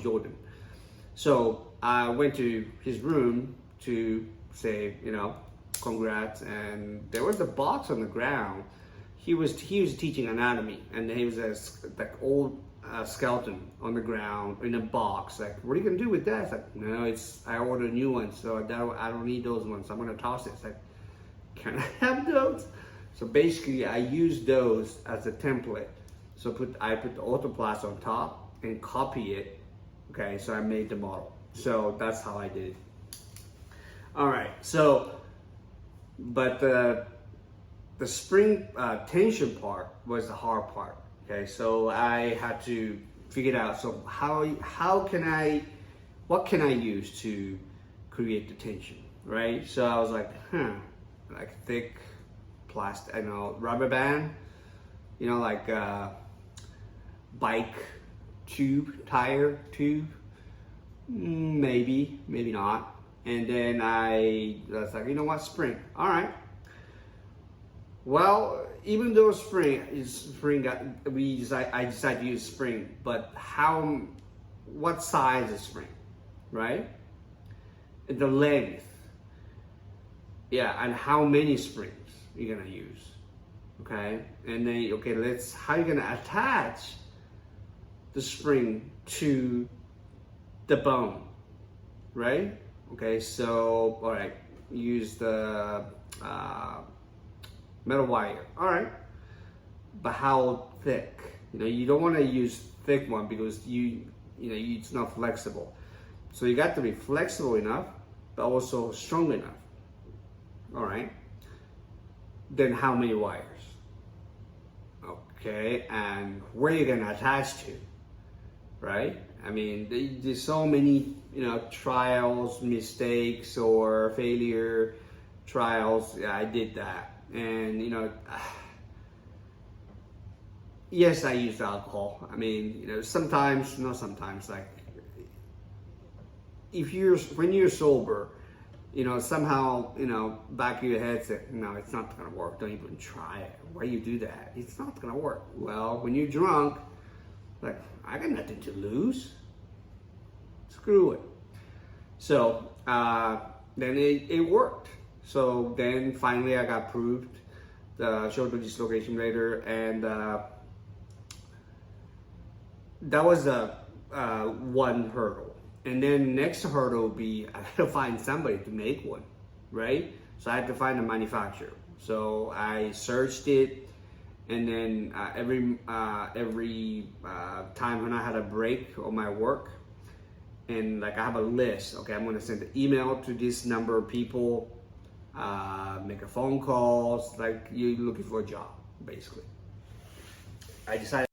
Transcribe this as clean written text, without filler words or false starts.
Jordan. So I went to his room to say, congrats. And there was a box on the ground. He was teaching anatomy, and he was like old skeleton on the ground in a box. Like, what are you gonna do with that? It's like, no, I ordered new ones, so I don't need those ones. I'm gonna toss it. It's like, can I have those? So basically, I used those as a template. So I put the orthoplast on top and copy it. Okay, so I made the model. So that's how I did it. All right. So, but the spring tension part was the hard part. Okay, so I had to figure it out. So what can I use to create the tension, right? So I was like, like thick plastic, rubber band, like bike tire tube, maybe not. And then I was like, spring. All right. Well, even though I decided to use spring, but what size is spring, right? The length, yeah, and how many springs you're gonna use, okay? And then, how you gonna attach the spring to the bone, right? Okay, so, all right, use the metal wire. All right, but how thick? You don't want to use thick one because it's not flexible. So you got to be flexible enough, but also strong enough. All right. Then how many wires? Okay, and where are you gonna attach to? Right? I mean, there's so many trials, mistakes, or failure trials. Yeah, I did that. And yes, I used alcohol. I mean, sometimes, not sometimes, like when you're sober, somehow, back of your head said, no, it's not gonna work. Don't even try it. Why you do that? It's not gonna work. Well, when you're drunk, like, I got nothing to lose. Screw it. So then it worked. So then finally I got approved the shoulder dislocation later, and that was one hurdle. And then next hurdle would be I had to find somebody to make one, right? So I had to find a manufacturer. So I searched it, and then every time when I had a break on my work, and like I have a list. Okay, I'm gonna send an email to this number of people. Make a phone calls, like you're looking for a job, basically. I decided